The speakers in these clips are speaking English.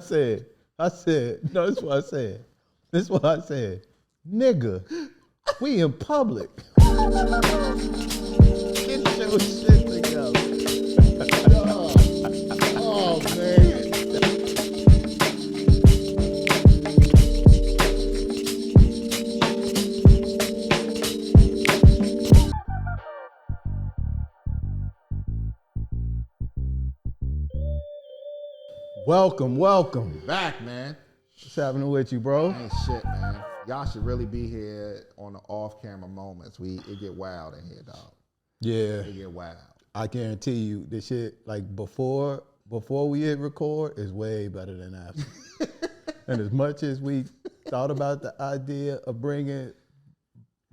said, no, this is what I said. This is what I said. Nigga, we in public. Get your shit together. Oh, man. Welcome. Back, man. What's happening with you, bro? Ain't shit, man. Y'all should really be here on the off-camera moments. It get wild in here, dog. Yeah. It get wild. I guarantee you, this shit, like before we hit record, is way better than after. And as much as we thought about the idea of bringing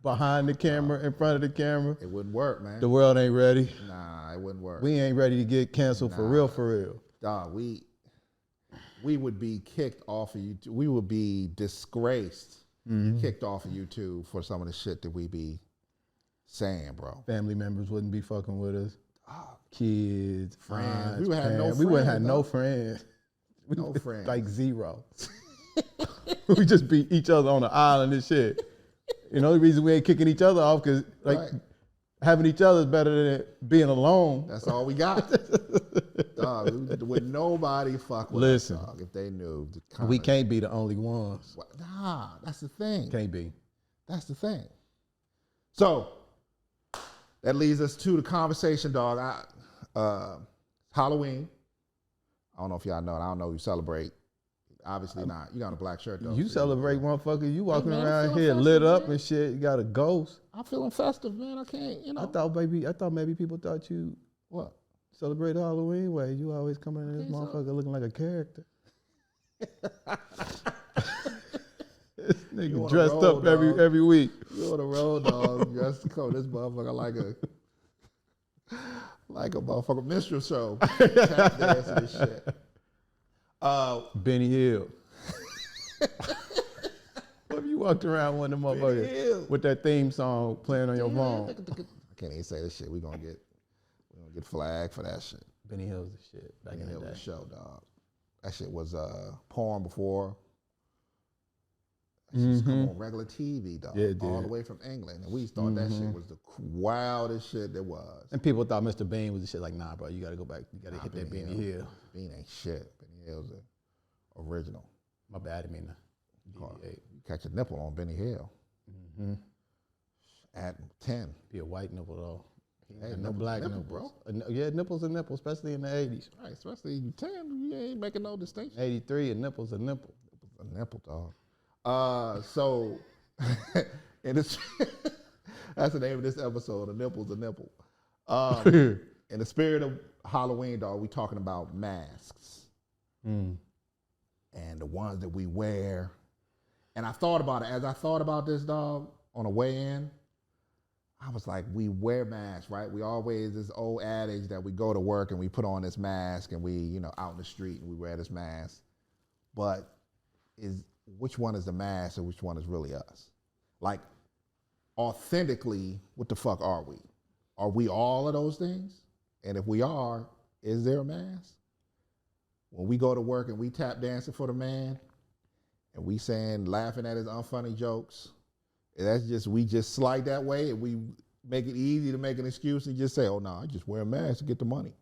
behind the camera, in front of the camera, it wouldn't work, man. The world ain't ready. Nah, it wouldn't work. We ain't ready to get canceled for real. Dog, we would be kicked off of YouTube. We would be disgraced, kicked off of YouTube for some of the shit that we be saying, bro. Family members wouldn't be fucking with us. Kids, friends. Aunts, We would have no friends. We wouldn't have no friends. No friends. Like zero. We just beat each other on the island and shit. You know, the reason we ain't kicking each other off because having each other is better than being alone. That's all we got. Dog, would nobody fuck with us, dog, if they knew. We can't be the only ones. Nah, that's the thing. Can't be. That's the thing. So, that leads us to the conversation, dog. Halloween. I don't know if y'all know it. I don't know if you celebrate. Obviously not. You got a black shirt, though. You celebrate, motherfucker. You walking around here festive, lit up man. and shit. You got a ghost. I'm feeling festive, man. I can't, you know. I thought maybe people thought you What? celebrate Halloween way. You always coming in this motherfucker looking like a character. This nigga dressed up every week. You on the road, dog. Dressed to come this motherfucker like a motherfucking minstrel show. Tap dancing and shit. Benny Hill. What if you walked around one of them motherfuckers with that theme song playing on your phone? I can't even say this shit. We're gonna get flagged for that shit. Benny Hill's the shit back in the day. Was a show, dog. That shit was porn before. That shit's come on regular TV, dog. Yeah, it did. All the way from England. And we thought that shit was the wildest shit there was. And people thought Mr. Bean was the shit. Like, nah, bro, you gotta go back. You gotta hit that Benny Hill. Bean ain't shit. Benny Hill's the original. My bad, I mean, you catch a nipple on Benny Hill. At 10. Be a white nipple, though. Hey, no black nipple, bro. Yeah, nipples are nipples, especially in the 80s. Right, especially you 10, you ain't making no distinction. 83, a nipple's a nipple. A nipple, dog. So, and it's that's the name of this episode, a nipple's a nipple. In the spirit of Halloween, dog, we talking about masks. And the ones that we wear. And I thought about it. As I thought about this, dog, on the way in, I was like, we wear masks, right? We always, this old adage that we go to work and we put on this mask and we, you know, out in the street and we wear this mask. But which one is the mask and which one is really us? Like, authentically, what the fuck are we? Are we all of those things? And if we are, is there a mask? When we go to work and we tap dancing for the man and we laughing at his unfunny jokes, we just slide that way and we make it easy to make an excuse and just say, oh, no, I just wear a mask to get the money.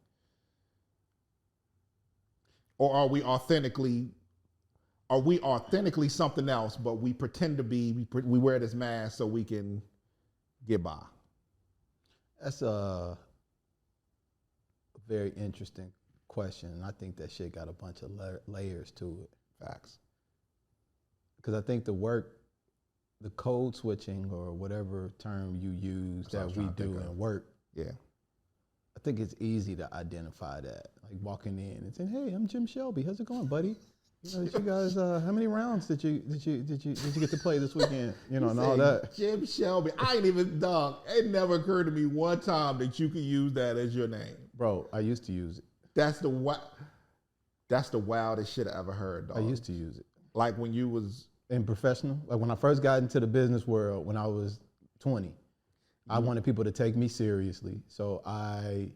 Or are we authentically something else, but we pretend to be, we wear this mask so we can get by? That's a very interesting question, and I think that shit got a bunch of layers to it. Facts. Because I think the code switching or whatever term you use that we do in work, I think it's easy to identify that. Like walking in and saying, "Hey, I'm Jim Shelby. How's it going, buddy? You know, you guys, how many rounds did you get to play this weekend? You know, and all that." Jim Shelby. I ain't even, dog. It never occurred to me one time that you could use that as your name. Bro, I used to use it. That's the wildest shit I ever heard, dog. I used to use it. Like when you was in professional, like when I first got into the business world when I was 20, I wanted people to take me seriously. So I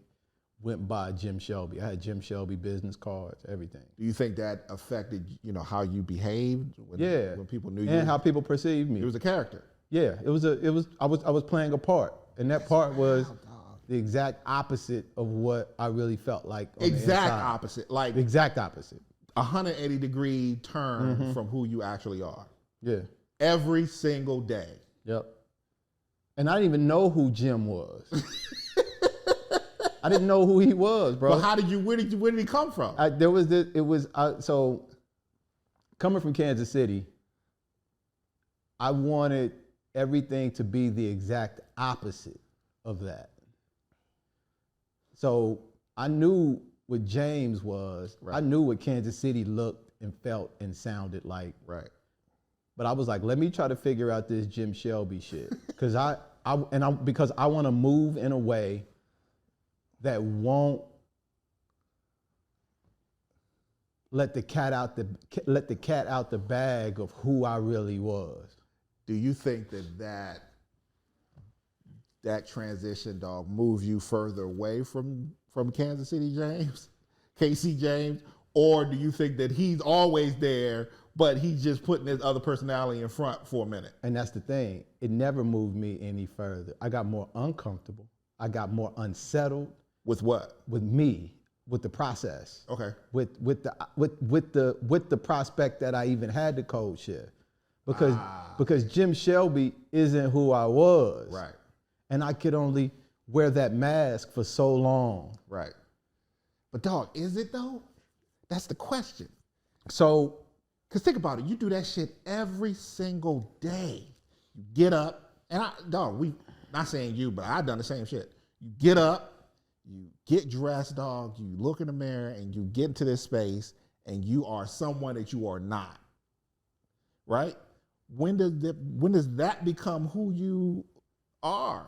went by Jim Shelby. I had Jim Shelby business cards, everything. Do you think that affected, how you behaved when people knew you? And how people perceived me. It was a character. Yeah, I was playing a part. And that part was the exact opposite of what I really felt like on the inside. Opposite. Like the exact opposite. 180-degree turn from who you actually are. Yeah. Every single day. Yep. And I didn't even know who Jim was. I didn't know who he was, bro. But where did he come from? So coming from Kansas City, I wanted everything to be the exact opposite of that. So I knew what James was. Right. I knew what Kansas City looked and felt and sounded like. Right. But I was like, let me try to figure out this Jim Shelby shit. Because I want to move in a way that won't let the cat out the bag of who I really was. Do you think that transition, dog, moved you further away from Kansas City James, KC James, or do you think that he's always there, but he's just putting his other personality in front for a minute? And that's the thing. It never moved me any further. I got more uncomfortable. I got more unsettled. With what? With me, with the process. Okay. With the prospect that I even had the code shift, because Jim Shelby isn't who I was. Right. And I could only wear that mask for so long. Right. But dog, is it though? That's the question. So, because think about it, you do that shit every single day. You get up, and not saying you, but I've done the same shit. You get up, you get dressed, dog, you look in the mirror, and you get into this space, and you are someone that you are not. Right? When does that become who you are?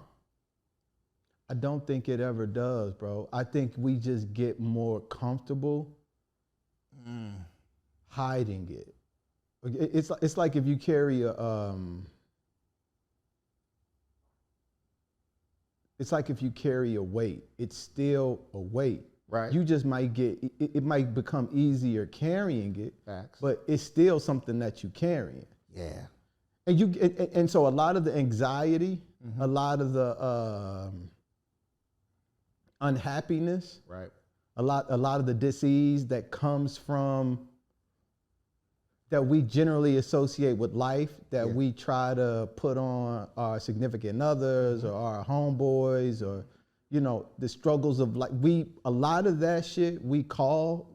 I don't think it ever does, bro. I think we just get more comfortable hiding it. It's like if you carry a weight, it's still a weight. Right. You just might it might become easier carrying it. Facts. But it's still something that you carrying. Yeah. And so a lot of the anxiety, a lot of the unhappiness, right, a lot of the disease that comes from that we generally associate with life, that we try to put on our significant others or our homeboys, or the struggles of life. A lot of that shit we call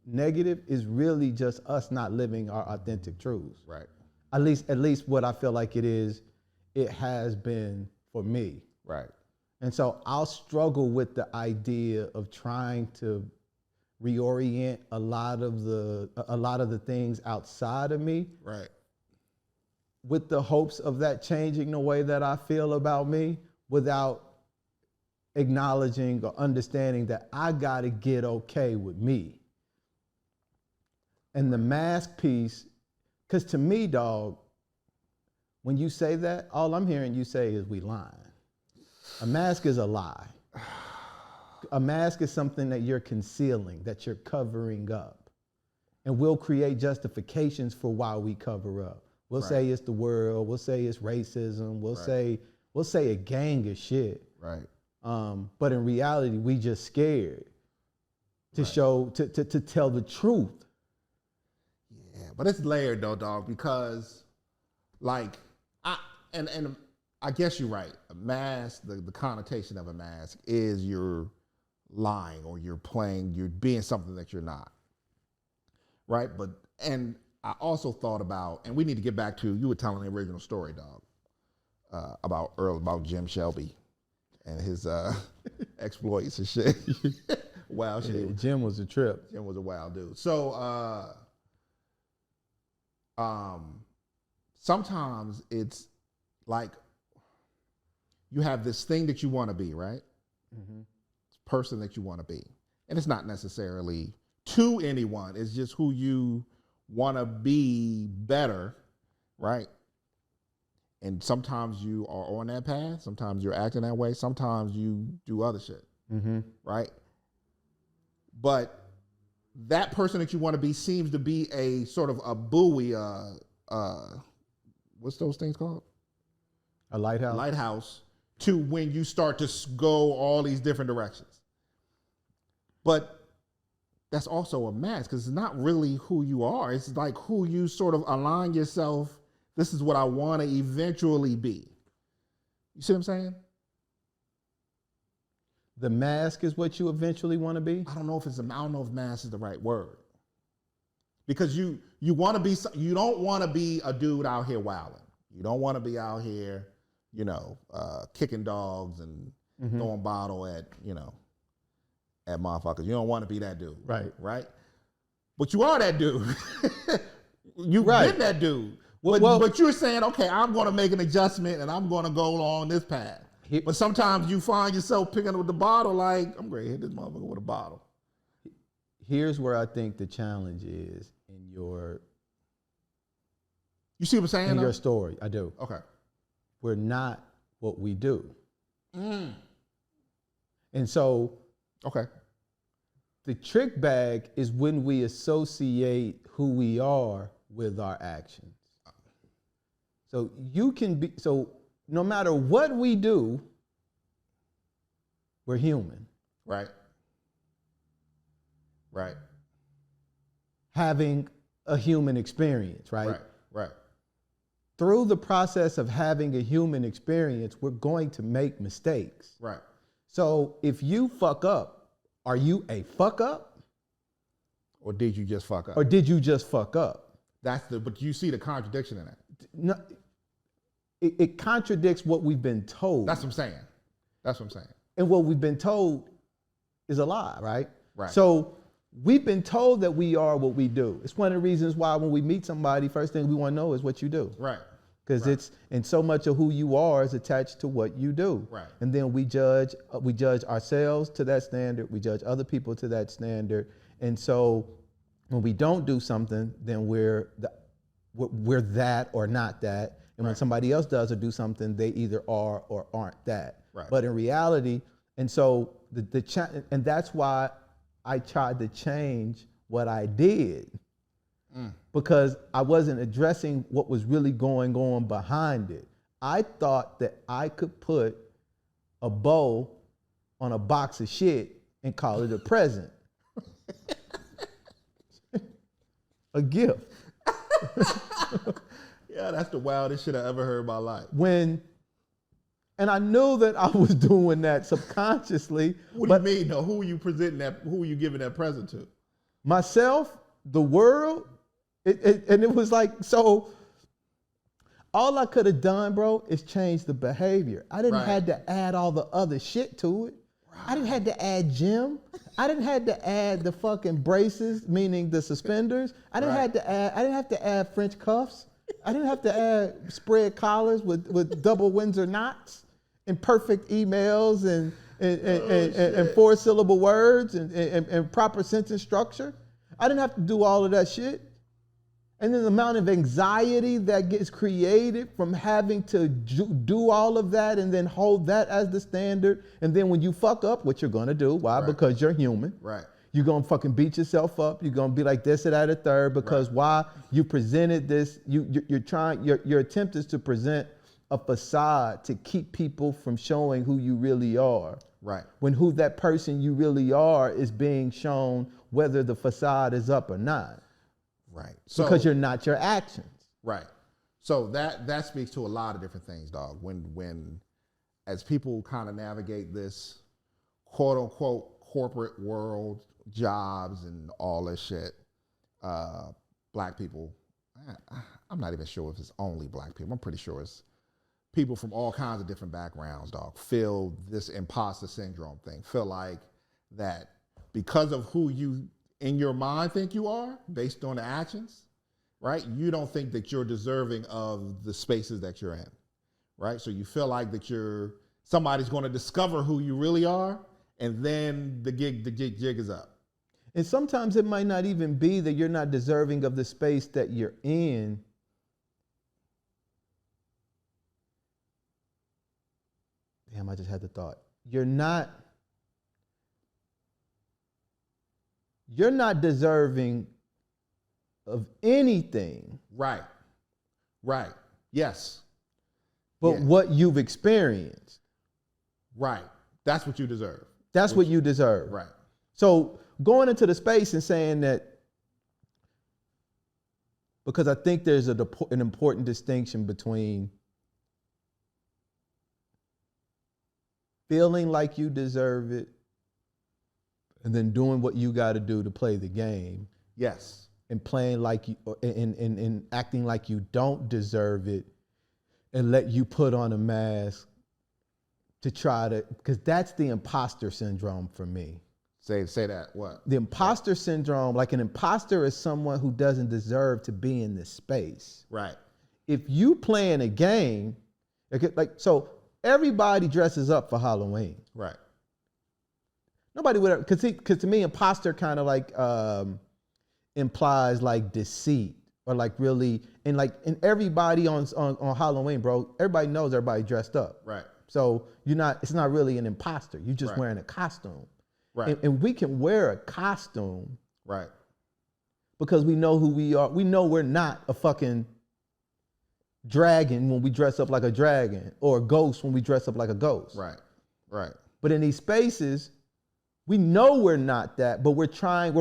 negative is really just us not living our authentic truths. Right. At least what I feel like it has been for me. Right. And so I'll struggle with the idea of trying to reorient a lot of the things outside of me. Right. With the hopes of that changing the way that I feel about me, without acknowledging or understanding that I got to get okay with me. And the mask piece, because to me, dog, when you say that, all I'm hearing you say is we lying. A mask is a lie. A mask is something that you're concealing, that you're covering up. And we'll create justifications for why we cover up. We'll say it's the world. We'll say it's racism. We'll say a gang of shit. Right. But in reality, we just scared to to tell the truth. Yeah, but it's layered though, dog, because I guess you're right. A mask, the connotation of a mask is you're lying or you're being something that you're not. Right? And I also thought about, and we need to get back to, you were telling the original story, dog, about Jim Shelby and his exploits and shit. Wow shit. Yeah, Jim was a trip. Jim was a wild dude. So sometimes it's like you have this thing that you want to be, right? Mm-hmm. Person that you want to be. And it's not necessarily to anyone. It's just who you want to be better, right? And sometimes you are on that path. Sometimes you're acting that way. Sometimes you do other shit, right? but that person that you want to be seems to be a sort of a buoy, what's those things called? A lighthouse. Lighthouse to when you start to go all these different directions. But that's also a mask because it's not really who you are. It's like who you sort of align yourself. This is what I want to eventually be. You see what I'm saying? The mask is what you eventually want to be? I don't know if mask is the right word. Because you want to be, you don't want to be a dude out here wilding. You don't want to be out here, kicking dogs and throwing bottle at motherfuckers. You don't want to be that dude. Right? But you are that dude. You've been that dude. But you're saying, okay, I'm going to make an adjustment and I'm going to go along this path. But sometimes you find yourself picking up the bottle like, I'm going to hit this motherfucker with a bottle. Here's where I think the challenge is in your... You see what I'm saying? In your story, I do. Okay. We're not what we do. And so... Okay. The trick bag is when we associate who we are with our actions. So you can be, no matter what we do, we're human. Right. Having a human experience, right? Right. Through the process of having a human experience, we're going to make mistakes. Right. So if you fuck up, are you a fuck up? Or did you just fuck up? But you see the contradiction in that. No, it contradicts what we've been told. That's what I'm saying. And what we've been told is a lie, right? Right. So we've been told that we are what we do. It's one of the reasons why when we meet somebody, first thing we want to know is what you do. Right. Because it's, and so much of who you are is attached to what you do. Right. And then we judge ourselves to that standard. We judge other people to that standard. And so when we don't do something, then we're that or not that. And when somebody else does or do something, they either are or aren't that. Right. But in reality, and so and that's why I tried to change what I did. Because I wasn't addressing what was really going on behind it. I thought that I could put a bow on a box of shit and call it a present. A gift. Yeah, that's the wildest shit I ever heard in my life. And I knew that I was doing that subconsciously. What do you mean? No, who are you presenting that? Who are you giving that present to? Myself, the world, and it was like, so all I could have done, bro, is change the behavior. I didn't have to add all the other shit to it. I didn't have to add gym. I didn't have to add the fucking braces, meaning the suspenders. I didn't have to add French cuffs. I didn't have to add spread collars with double Windsor knots and perfect emails and 4-syllable words and proper sentence structure. I didn't have to do all of that shit. And then the amount of anxiety that gets created from having to do all of that and then hold that as the standard. And then when you fuck up, what you're gonna do, why? Because you're human. Right. You're gonna fucking beat yourself up. You're gonna be like this or that or third because why? You presented this, your attempt is to present a facade to keep people from showing who you really are. Right. When who that person you really are is being shown whether the facade is up or not. Right. So, because you're not your actions. Right. So that speaks to a lot of different things, dog. When as people kind of navigate this quote unquote corporate world, jobs and all this shit, black people, I'm not even sure if it's only black people. I'm pretty sure it's people from all kinds of different backgrounds, dog, feel this imposter syndrome thing, feel like that because of who you in your mind think you are based on the actions, right? You don't think that you're deserving of the spaces that you're in, right? So you feel like that somebody's going to discover who you really are, and then the jig is up. And sometimes it might not even be that you're not deserving of the space that you're in. Damn, I just had the thought. You're not you're not deserving of anything. Right. Yes. But what you've experienced. Right. That's what you deserve. That's what you deserve. Right. So going into the space and saying that, because I think there's an important distinction between feeling like you deserve it and then doing what you got to do to play the game. Yes. And playing like you, and acting like you don't deserve it and let you put on a mask to try to, because that's the imposter syndrome for me. Say that, what? The imposter syndrome, like an imposter is someone who doesn't deserve to be in this space. Right. If you playing a game, so everybody dresses up for Halloween. Right. Nobody would ever, because to me, imposter kind of like implies like deceit or like really, and everybody on Halloween, bro, everybody knows everybody dressed up. Right. So it's not really an imposter. You're just wearing a costume. Right. And we can wear a costume. Right. Because we know who we are. We know we're not a fucking dragon when we dress up like a dragon or a ghost when we dress up like a ghost. Right. Right. But in these spaces, we know we're not that, but we're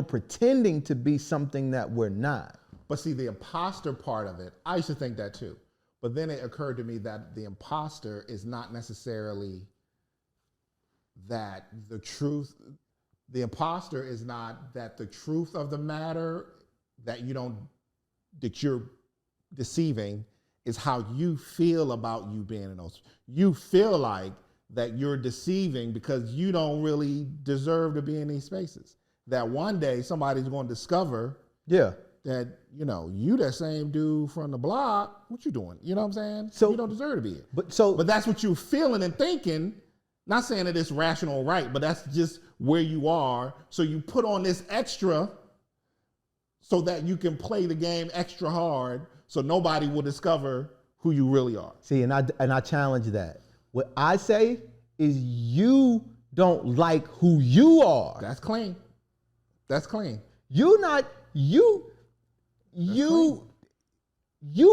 pretending to be something that we're not. But see, the imposter part of it, I used to think that too. But then it occurred to me that the imposter is not necessarily that the truth. The imposter is not that the truth of the matter that you're deceiving is how you feel about you being in those. You feel like that you're deceiving because you don't really deserve to be in these spaces. That one day somebody's going to discover that, you that same dude from the block, what you doing? You know what I'm saying? So you don't deserve to be here. But that's what you're feeling and thinking. Not saying that it's rational or right, but that's just where you are. So you put on this extra so that you can play the game extra hard so nobody will discover who you really are. See, and I challenge that. What I say is you don't like who you are. That's clean. That's clean. You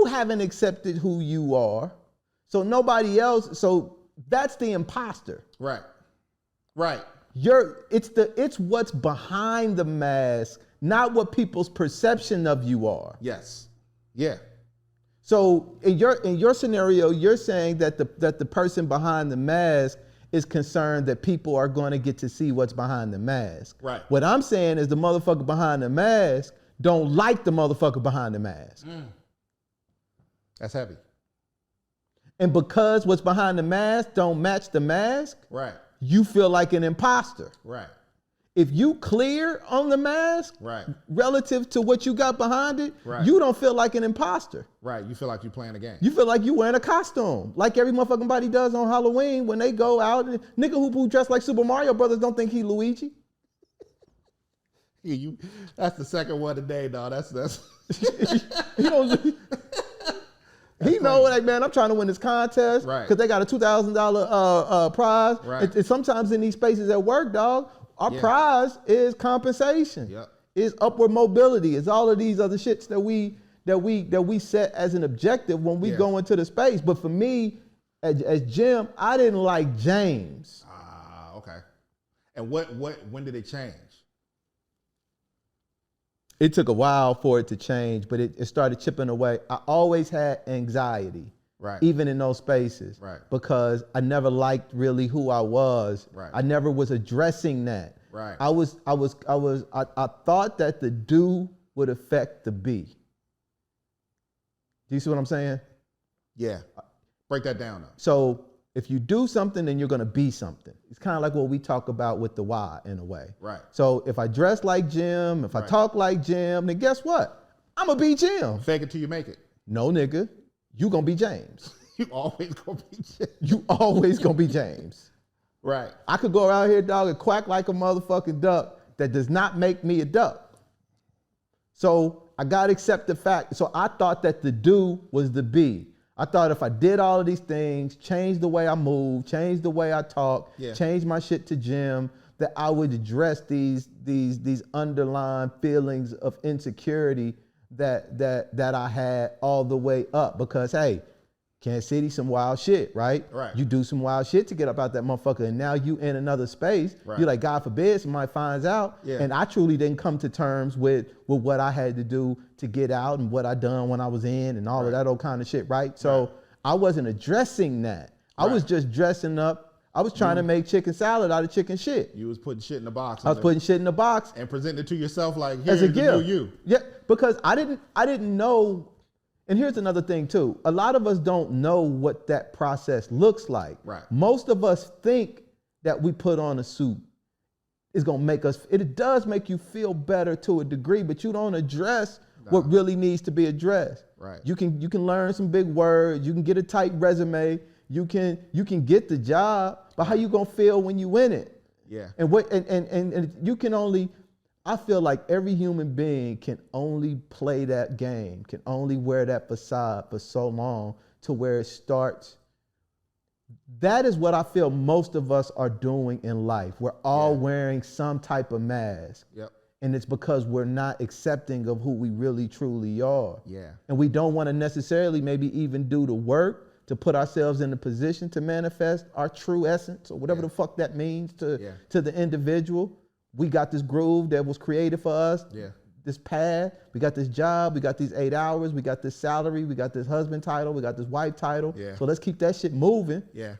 haven't accepted who you are. So nobody else, so that's the imposter. Right. Right. It's what's behind the mask, not what people's perception of you are. Yes. Yeah. So in your scenario, you're saying that the person behind the mask is concerned that people are going to get to see what's behind the mask. Right. What I'm saying is the motherfucker behind the mask don't like the motherfucker behind the mask. That's heavy. And because what's behind the mask don't match the mask, right, you feel like an imposter. Right. If you clear on the mask, right, relative to what you got behind it, right, you don't feel like an imposter. Right. You feel like you're playing a game. You feel like you wearing a costume, like every motherfucking body does on Halloween when they go out. Nigga who dressed like Super Mario Brothers don't think he Luigi. Yeah, that's the second one today, dog. That's He know, like, man, I'm trying to win this contest because they got a $2,000 prize. Right. And sometimes in these spaces at work, dog, our prize is compensation. Yep. Is upward mobility. It's all of these other shits that we set as an objective when we go into the space. But for me, as Jim, I didn't like James. Okay. And when did it change? It took a while for it to change, but it started chipping away. I always had anxiety, right, even in those spaces, right, because I never liked really who I was. Right. I never was addressing that. Right. I thought that the do would affect the be. Do you see what I'm saying? Yeah. Break that down though. So if you do something, then you're going to be something. It's kind of like what we talk about with the why in a way. Right. So if I dress like Jim, if I talk like Jim, then guess what? I'm going to be Jim. Fake it till you make it. No, nigga. You going to be James. You always going to be James. You always going to be James. Right. I could go around here, dog, and quack like a motherfucking duck. That does not make me a duck. So I got to accept the fact. So I thought that the do was the be. I thought if I did all of these things, change the way I move, change the way I talk, change my shit to Jim, that I would address these underlying feelings of insecurity that I had all the way up. Because hey, Kansas City, some wild shit, right? Right. You do some wild shit to get up out that motherfucker, and now you in another space. Right. You're like, God forbid somebody finds out. Yeah. And I truly didn't come to terms with what I had to do to get out and what I done when I was in and all of that old kind of shit, right? So I wasn't addressing that. I was just dressing up. I was trying to make chicken salad out of chicken shit. You was putting shit in the box. I was putting shit in the box and presenting it to yourself like, as a here's the gift. new you. Yeah, because I didn't know. And here's another thing too. A lot of us don't know what that process looks like. Right. Most of us think that we put on a suit is gonna make us. It does make you feel better to a degree, but you don't address what really needs to be addressed. Right. You can learn some big words. You can get a tight resume. You can get the job, but how you gonna feel when you win it? Yeah. And you can only. I feel like every human being can only play that game, can only wear that facade for so long to where it starts. That is what I feel most of us are doing in life. We're all wearing some type of mask. Yep. And it's because we're not accepting of who we really truly are. Yeah. And we don't want to necessarily maybe even do the work to put ourselves in a position to manifest our true essence or whatever the fuck that means to the individual. We got this groove that was created for us, this path, we got this job, we got these 8 hours, we got this salary, we got this husband title, we got this wife title. Yeah. So let's keep that shit moving. Yeah.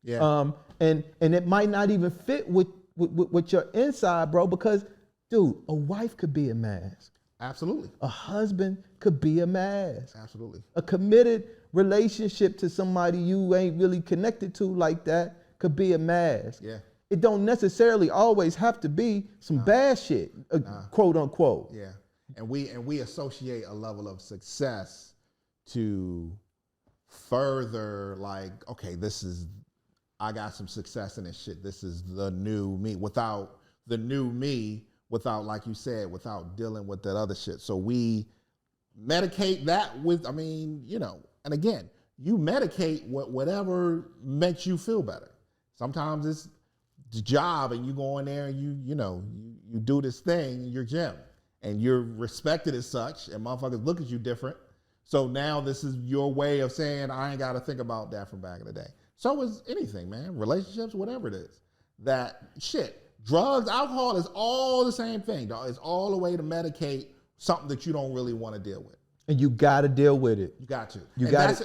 Yeah. And it might not even fit with your inside, bro, because dude, a wife could be a mask. Absolutely. A husband could be a mask. Absolutely. A committed relationship to somebody you ain't really connected to like that could be a mask. Yeah. It don't necessarily always have to be some bad shit, quote unquote. Yeah. And we associate a level of success to further like, okay, I got some success in this shit. This is the new me. Without the new me, without, like you said, without dealing with that other shit. So we medicate that with, and again, you medicate whatever makes you feel better. Sometimes it's the job and you go in there and you do this thing in your gym and you're respected as such and motherfuckers look at you different. So now this is your way of saying, I ain't got to think about that from back in the day. So is anything, man. Relationships, whatever it is. That shit. Drugs, alcohol is all the same thing, dog. It's all a way to medicate something that you don't really want to deal with. And you got to deal with it. You got to.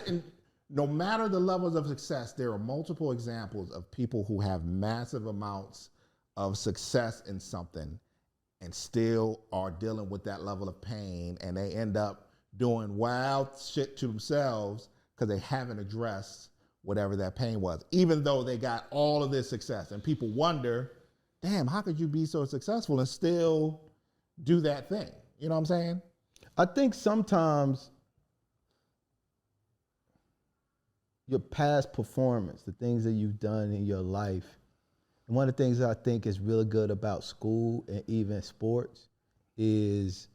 And no matter the levels of success, there are multiple examples of people who have massive amounts of success in something and still are dealing with that level of pain, and they end up doing wild shit to themselves because they haven't addressed whatever that pain was, even though they got all of this success. And people wonder, damn, how could you be so successful and still do that thing? You know what I'm saying? I think sometimes your past performance, the things that you've done in your life, and one of the things that I think is really good about school and even sports is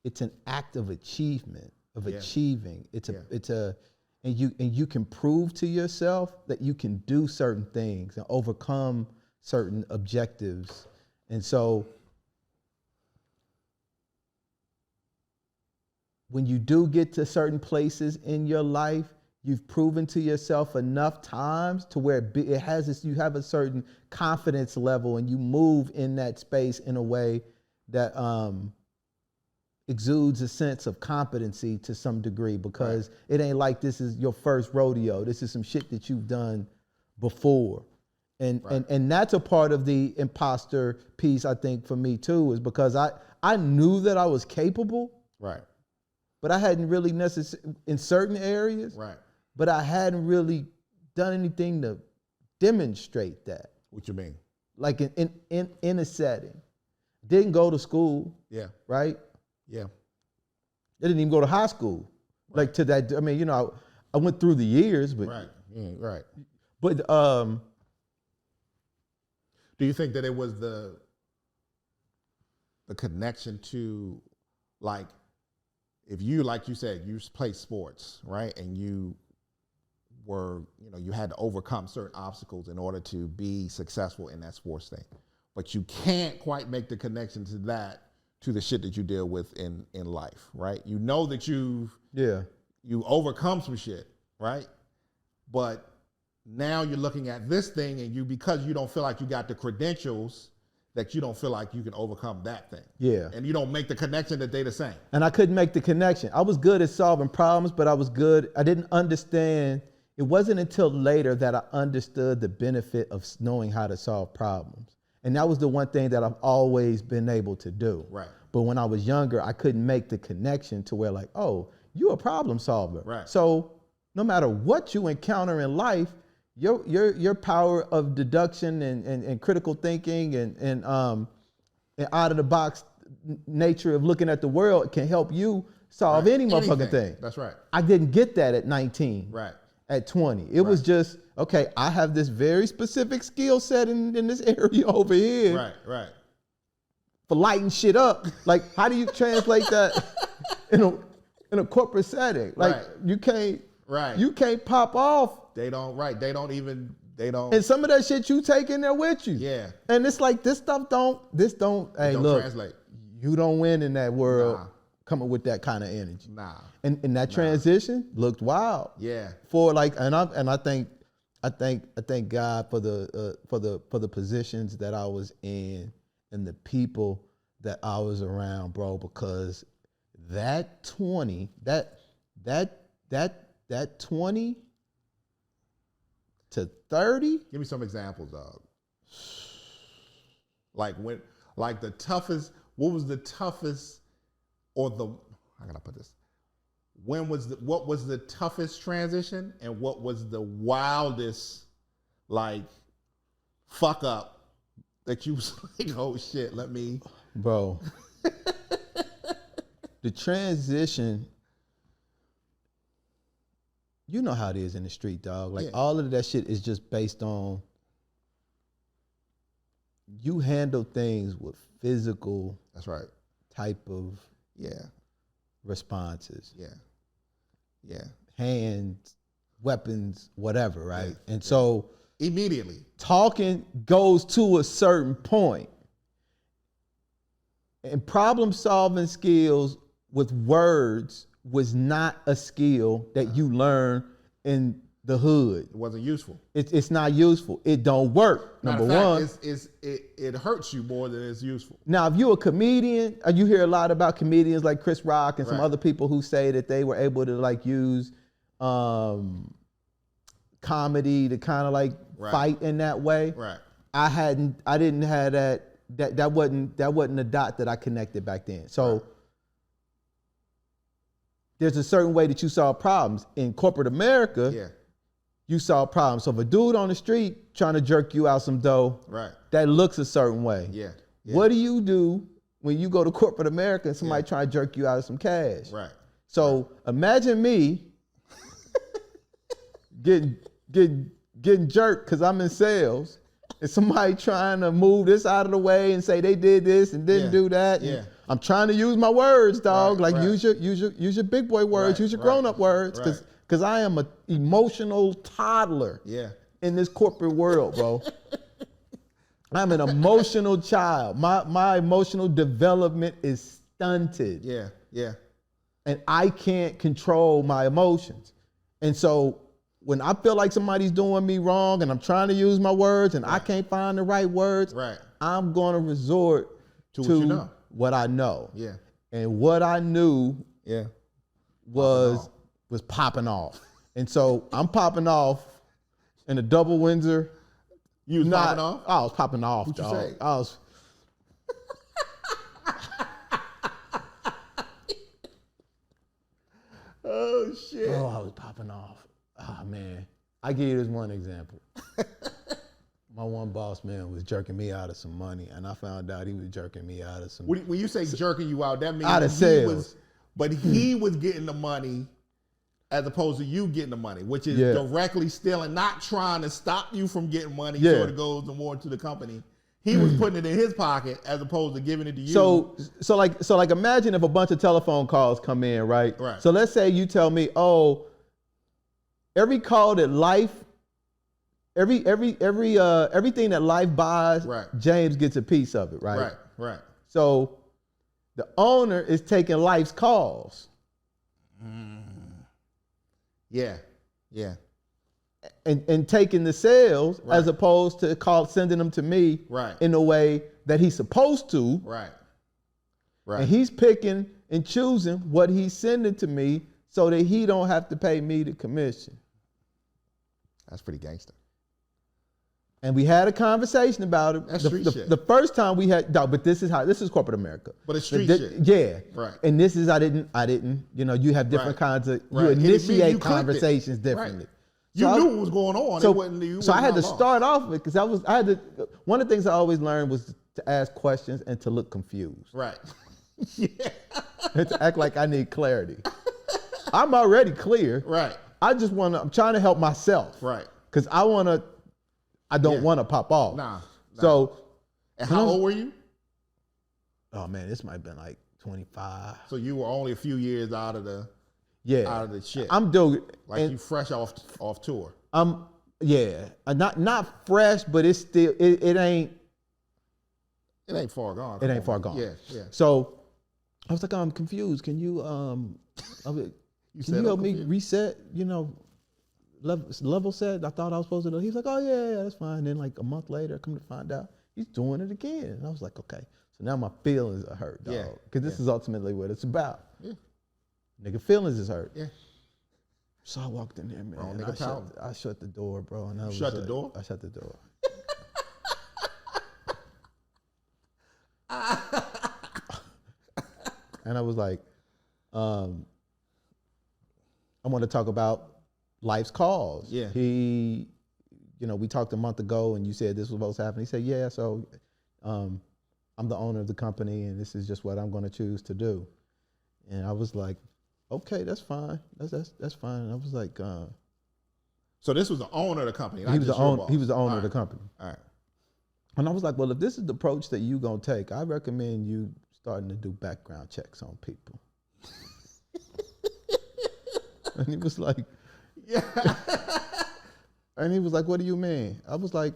it's an act of achievement, of achieving. And you can prove to yourself that you can do certain things and overcome certain objectives. And so when you do get to certain places in your life, you've proven to yourself enough times to where it has this, you have a certain confidence level and you move in that space in a way that exudes a sense of competency to some degree, because it ain't like this is your first rodeo. This is some shit that you've done before. And that's a part of the imposter piece, I think, for me too, is because I knew that I was capable. Right. But I hadn't really necessarily, in certain areas, but I hadn't really done anything to demonstrate that. What you mean? Like in a setting. Didn't go to school. Yeah. Right? Yeah. I didn't even go to high school. Right. Like to that, I mean, I went through the years, but. Right. Yeah, right. But do you think that it was the connection to, like, if you, like you said, you play sports, right? And you were, you had to overcome certain obstacles in order to be successful in that sports thing. But you can't quite make the connection to the shit that you deal with in life, right? You know that you overcome some shit, right? But now you're looking at this thing and because you don't feel like you got the credentials, that you don't feel like you can overcome that thing. Yeah. And you don't make the connection that they the same. And I couldn't make the connection. I was good at solving problems, but I didn't understand. It wasn't until later that I understood the benefit of knowing how to solve problems. And that was the one thing that I've always been able to do. Right. But when I was younger, I couldn't make the connection to where like, oh, you're a problem solver. Right. So no matter what you encounter in life, your power of deduction and critical thinking and out of the box nature of looking at the world can help you solve any motherfucking thing. That's right. I didn't get that at 19. Right. At 20. It was just, okay, I have this very specific skill set in this area over here. Right. For lighting shit up. Like, how do you translate that in a corporate setting? Like, you can't pop off. They don't. And some of that shit you take in there with you. Yeah. And it's like, this don't translate. You don't win in that world coming with that kind of energy. Nah. And that transition looked wild. Yeah. For like, and I thank God for the positions that I was in and the people that I was around, bro, because that 20 to 30. Give me some examples, dog. Like the toughest, what was the toughest how can I put this? What was the toughest transition and what was the wildest, like, fuck up that you was like, oh shit, Bro. The transition, you know how it is in the street, dog. Like all of that shit is just based on you handle things with physical that's right type of responses. Yeah. Hands, weapons, whatever, right? And so immediately talking goes to a certain point. And problem solving skills with words was not a skill that you learn in the hood. It wasn't useful. It's not useful. It don't work. Number one. It hurts you more than it's useful. Now, if you're a comedian, you hear a lot about comedians like Chris Rock and some other people who say that they were able to like use comedy to kind of like fight in that way. Right. I didn't have that. That wasn't a dot that I connected back then. So there's a certain way that you solve problems. In corporate America, you solve problems. So if a dude on the street trying to jerk you out some dough, that looks a certain way. Yeah. What do you do when you go to corporate America and somebody trying to jerk you out of some cash? Right. So imagine me getting jerked because I'm in sales. And somebody trying to move this out of the way and say they did this and didn't do that. And I'm trying to use my words, dog. Use your big boy words, use your grown up words, because I am an emotional toddler in this corporate world, bro. I'm an emotional child. My emotional development is stunted. Yeah. And I can't control my emotions. And so when I feel like somebody's doing me wrong and I'm trying to use my words and I can't find the right words, I'm going to resort to what I know. Yeah. And what I knew was popping off. And so I'm popping off in a double Windsor. You was popping off? I was popping off, What'd dog. you say? I was. Oh, shit. Oh, I was popping off. Oh, man. I give you this one example. My one boss, man, was jerking me out of some money, and I found out he was jerking me out of some... When you say jerking you out, that means out of sales. But he was getting the money as opposed to you getting the money, which is directly stealing, not trying to stop you from getting money so it goes more to the company. He was putting it in his pocket as opposed to giving it to you. So like imagine if a bunch of telephone calls come in, right? Right. So let's say you tell me, oh, every call that life, everything that life buys, right. James gets a piece of it, right? Right, right. So the owner is taking life's calls. Yeah, yeah. And taking the sales Right. as opposed to sending them to me Right. in a way that he's supposed to. Right. Right. And he's picking and choosing what he's sending to me so that he don't have to pay me the commission. That's pretty gangster. And we had a conversation about it. That's street shit. The first time we had, no, but this is corporate America. But it's street shit. Yeah. Right. And this is, I didn't, you have different kinds of, you initiate conversations differently. Right. You knew what was going on. So I had to start off with, because one of the things I always learned was to ask questions and to look confused. Right. Yeah. And to act like I need clarity. I'm already clear. Right. I'm trying to help myself. Right. Because I don't want to pop off. Nah. So. And how old were you? Oh man, this might have been like 25. So you were only a few years out of the shit. I'm doing like you fresh off tour. Not fresh, but it's still it ain't. It ain't far gone. It ain't far gone. Yeah, yeah. So I was like, I'm confused. Can you help me reset? Level set. I thought I was supposed to do. He's like, oh yeah, that's fine. And then like a month later, I come to find out he's doing it again. And I was like, okay. So now my feelings are hurt, dog. Because this is ultimately what it's about. Yeah. Nigga, feelings is hurt. Yeah. So I walked in there, man. I shut the door, bro. And shut the door? I shut the door. And I was like, I want to talk about life's calls. Yeah. We talked a month ago and you said this was supposed to happen. He said, yeah, so I'm the owner of the company and this is just what I'm going to choose to do. And I was like, okay, that's fine. That's fine. And I was like, so this was the owner of the company. He was the owner of the company. All right. And I was like, well, if this is the approach that you're going to take, I recommend you starting to do background checks on people. And he was like, yeah. And he was like, what do you mean? I was like,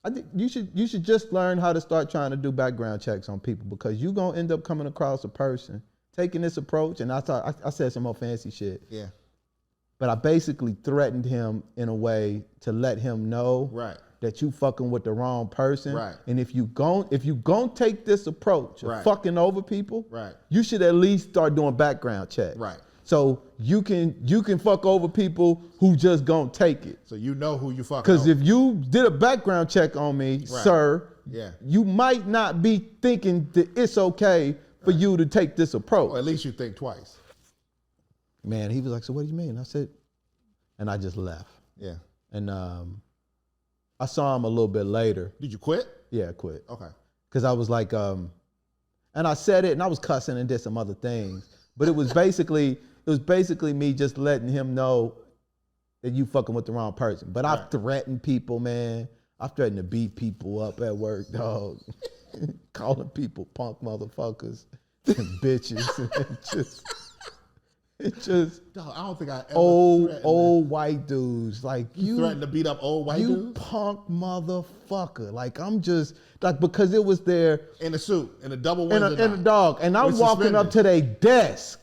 I think you should just learn how to start trying to do background checks on people because you're going to end up coming across a person taking this approach. And I said some more fancy shit. Yeah. But I basically threatened him in a way to let him know that you fucking with the wrong person. Right. And if you gon' take this approach of fucking over people, you should at least start doing background checks. Right. So you can fuck over people who just gonna take it. So you know who you fucking Because if you did a background check on me, sir, you might not be thinking that it's okay for you to take this approach. Or at least you think twice. Man, he was like, so what do you mean? I said, and I just left. Yeah. And I saw him a little bit later. Did you quit? Yeah, I quit. Okay. Because I was like, and I said it and I was cussing and did some other things. But it was basically me just letting him know that you fucking with the wrong person. But I've threatened people, man. I've threatened to beat people up at work, dog. Calling people punk motherfuckers and bitches. And just dog, I don't think I ever old white dudes. Like you threatened to beat up old white dudes? You punk motherfucker. Like I'm just like because it was there in a suit, in a double window. In a dog. And I'm walking up to their desk.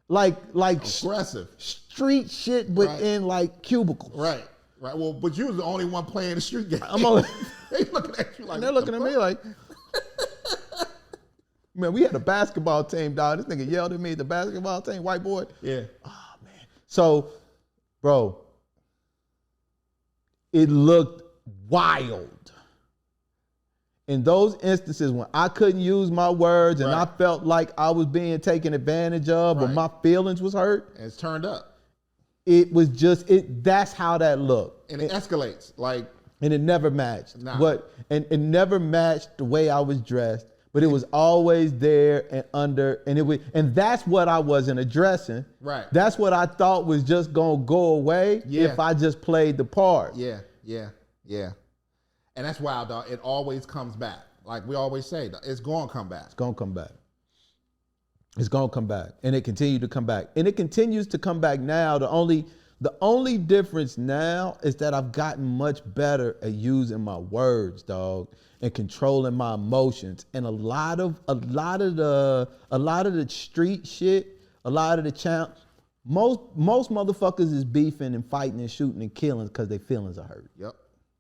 Like aggressive street shit, but in like cubicles. Right. Well, but you was the only one playing the street game. They looking at you like they're looking at me like, man, we had a basketball team, dog. This nigga yelled at me at the basketball team, white boy. Yeah. Oh man. So, bro, it looked wild. In those instances when I couldn't use my words and I felt like I was being taken advantage of or my feelings was hurt. And it's turned up. It was just, that's how that looked. And it escalates. And it never matched. Nah. And it never matched the way I was dressed, but it was always there and under, and that's what I wasn't addressing. Right. That's what I thought was just gonna go away if I just played the part. Yeah. And that's wild, dog. It always comes back. Like we always say, it's going to come back. It's going to come back. It's going to come back. And it continued to come back. And it continues to come back now. The only The only difference now is that I've gotten much better at using my words, dog, and controlling my emotions. And a lot of the street shit, a lot of the champ, most motherfuckers is beefing and fighting and shooting and killing because their feelings are hurt. Yep.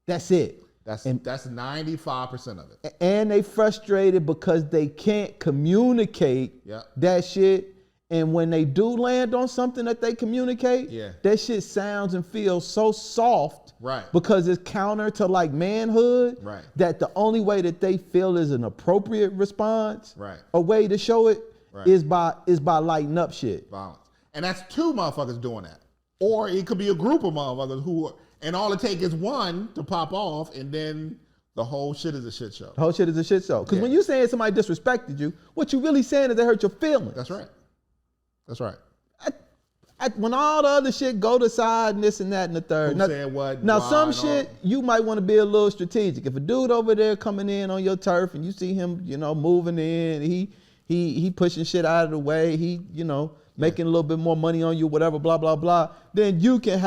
That's it. That's 95% of it. And they frustrated because they can't communicate that shit. And when they do land on something that they communicate, that shit sounds and feels so soft, because it's counter to like manhood, that the only way that they feel is an appropriate response, a way to show it, is by lighting up shit. Violence. And that's two motherfuckers doing that. Or it could be a group of motherfuckers who, and all it takes is one to pop off, and then the whole shit is a shit show. The whole shit is a shit show. Because when you saying somebody disrespected you, what you really saying is they hurt your feelings. That's right. That's right. When all the other shit go to side and this and that and the third. Who said what? Now some shit you might want to be a little strategic. If a dude over there coming in on your turf and you see him, moving in, he pushing shit out of the way, he, making a little bit more money on you, whatever, blah, blah, blah, then you can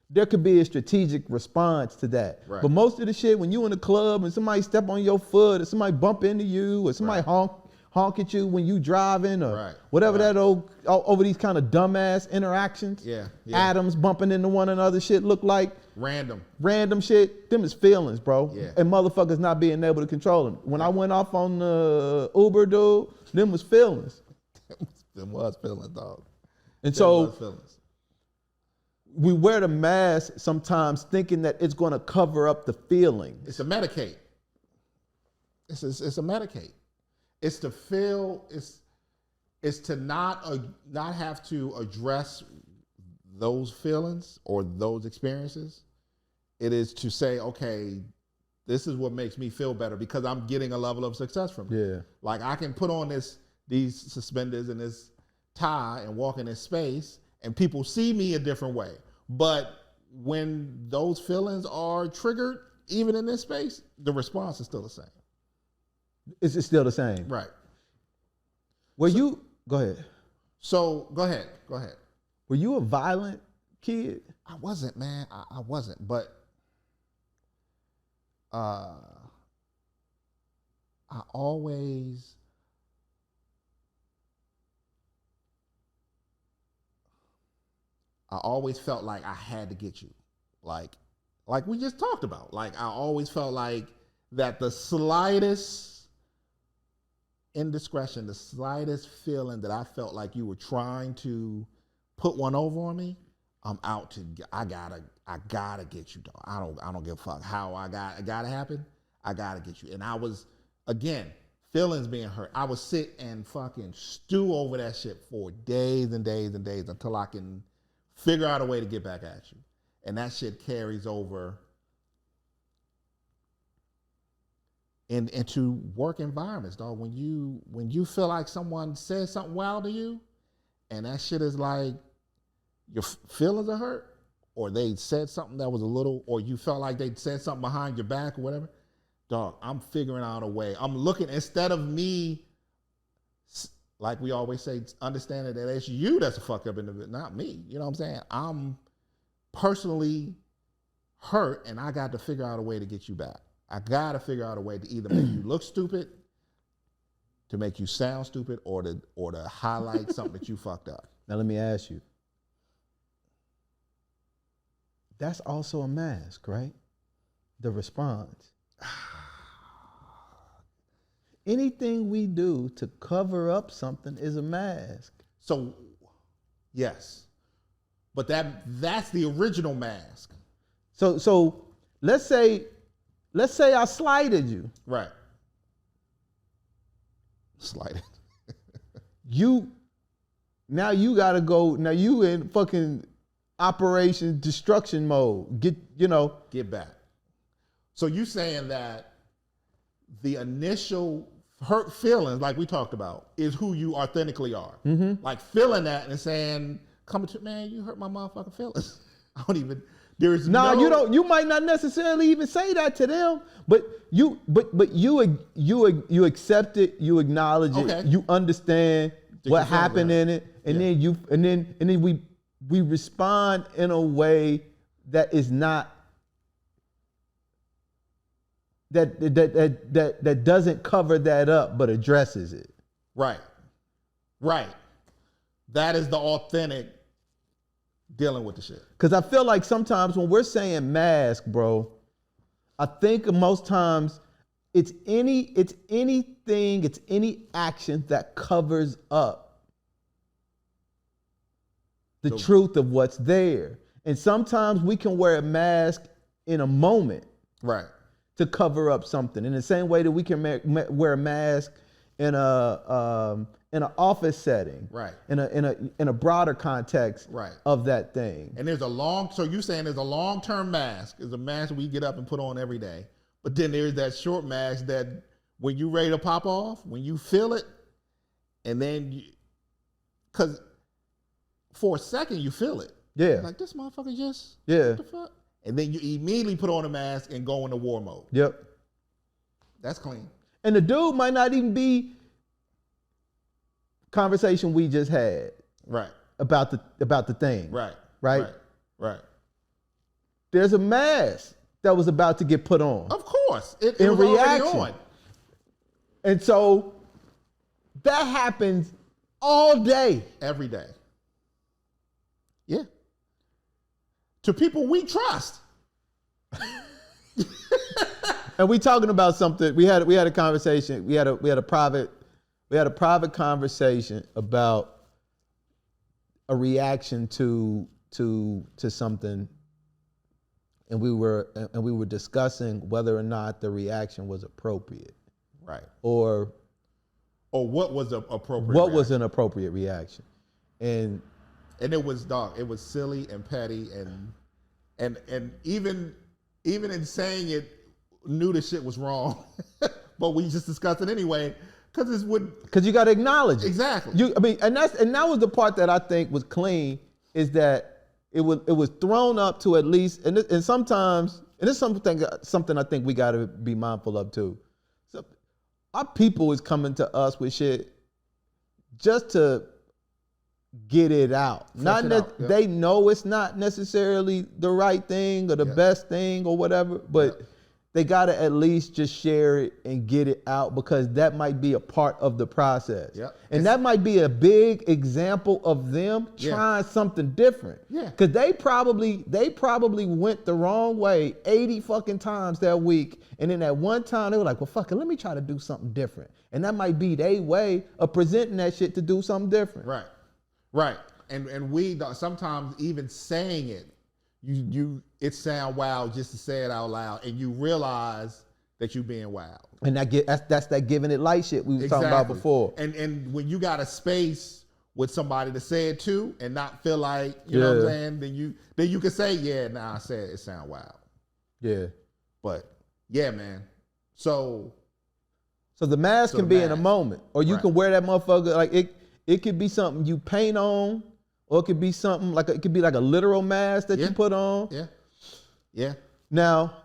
there could be a strategic response to that. Right. But most of the shit, when you in the club and somebody step on your foot or somebody bump into you or somebody honk at you when you driving or whatever that over these kind of dumbass interactions. Atoms bumping into one another shit look like. Random shit. Them is feelings, bro. And motherfuckers not being able to control them. When I went off on the Uber dude, them was feelings. Them was feelings, dog. And so we wear the mask sometimes thinking that it's going to cover up the feeling. It's a medicate. It's a medicate. It's to feel. It's to not have to address those feelings or those experiences. It is to say, okay, this is what makes me feel better because I'm getting a level of success from it. Yeah. Like I can put on these suspenders and this tie and walk in this space, and people see me a different way. But when those feelings are triggered, even in this space, the response is still the same. It's still the same. Right. Go ahead. So, go ahead. Were you a violent kid? I wasn't, man. I wasn't. But I always felt like I had to get you. Like we just talked about. Like I always felt like that the slightest indiscretion, the slightest feeling that I felt like you were trying to put one over on me, I'm out to. I gotta get you, dog. I don't give a fuck how it gotta happen. I gotta get you. And I was, again, feelings being hurt. I would sit and fucking stew over that shit for days and days and days until I can figure out a way to get back at you. And that shit carries over into work environments, dog. When you feel like someone says something wild to you, and that shit is like your feelings are hurt, or they said something that was a little, or you felt like they said something behind your back or whatever, dog, I'm figuring out a way. I'm looking, instead of me, like we always say, understanding that it's you that's a fuck up individual, not me. You know what I'm saying? I'm personally hurt, and I got to figure out a way to get you back. I got to figure out a way to either make you look stupid, to make you sound stupid, or to highlight something that you fucked up. Now let me ask you. That's also a mask, right? The response. Anything we do to cover up something is a mask. So, yes. But that's the original mask. So let's say I slighted you. Right. Slighted. Now you gotta go. Now you in fucking operation destruction mode. Get back. So you saying that the initial hurt feelings, like we talked about, is who you authentically are. Mm-hmm. Like feeling that and saying, "Coming to man, you hurt my motherfucking feelings." I don't even. There's no. You don't. You might not necessarily even say that to them, but you accept it. You acknowledge it. You understand what happened in it, and then we respond in a way that is not that doesn't cover that up but addresses it. Right. That is the authentic dealing with the shit. Because I feel like sometimes when we're saying mask, bro, I think most times it's any action that covers up the truth of what's there. And sometimes we can wear a mask in a moment, right, to cover up something. In the same way that we can wear a mask in an office setting, right, in a broader context, right, of that thing. And so you're saying there's a long-term mask, is a mask we get up and put on every day. But then there's that short mask that when you ready to pop off, when you feel it, and then because for a second you feel it. Yeah. Like, this motherfucker just, yeah. What the fuck? And then you immediately put on a mask and go into war mode. Yep. That's clean. And the dude might not even be conversation we just had. Right. About the thing. Right. Right? Right. There's a mask that was about to get put on. Of course. It in was reaction. already on. And so that happens all day. Every day. Yeah. To people we trust. And we talking about something. We had a conversation. We had a private conversation about a reaction to something, and we were discussing whether or not the reaction was appropriate. Right. Or Or what was an appropriate what reaction. was an appropriate reaction. And it was, dog, it was silly and petty and even in saying it, knew the shit was wrong. But we just discussed it anyway, because you got to acknowledge it. Exactly. And that was the part that I think was clean, is that it was thrown up to at least, and sometimes, and it's something I think we got to be mindful of too. So our people is coming to us with shit just to get it out. They know it's not necessarily the right thing or the best thing or whatever, but they got to at least just share it and get it out, because that might be a part of the process. Yep. And that might be a big example of them trying something different. Yeah. Because they probably went the wrong way 80 fucking times that week. And then at one time they were like, well, fuck it, let me try to do something different. And that might be their way of presenting that shit to do something different. Right. Right. And we sometimes even saying it, it sound wild just to say it out loud, and you realize that you being wild. And that's that giving it light shit we were talking about before. And when you got a space with somebody to say it to and not feel like, you know what I'm saying, then you can say, I said it sound wild. Yeah. But yeah, man. So the mask can be in a moment, or you can wear that motherfucker like it could be something you paint on, or it could be something like it could be like a literal mask that you put on. Yeah. Yeah. Now,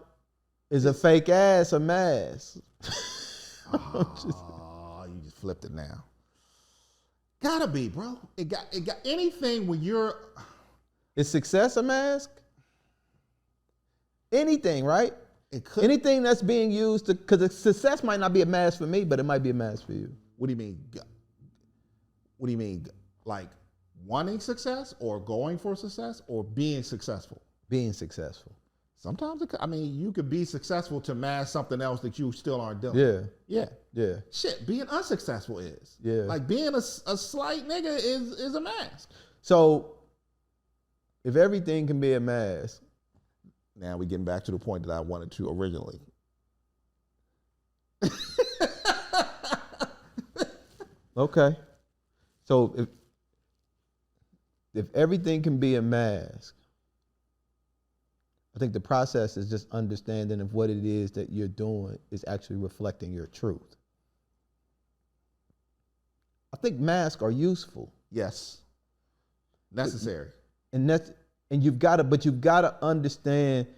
is a fake ass a mask? You just flipped it now. Gotta be, bro. It got anything when you're. Is success a mask? Anything, right? It could. Anything that's being used to, because success might not be a mask for me, but it might be a mask for you. What do you mean? What do you mean? Like wanting success, or going for success, or being successful? Being successful. Sometimes, you could be successful to mask something else that you still aren't doing. Yeah. Shit, being unsuccessful is. Yeah. Like being a slight nigga is a mask. So, if everything can be a mask. Now we're getting back to the point that I wanted to originally. Okay. So, if everything can be a mask, I think the process is just understanding if what it is that you're doing is actually reflecting your truth. I think masks are useful. Yes. Necessary. And you've got to understand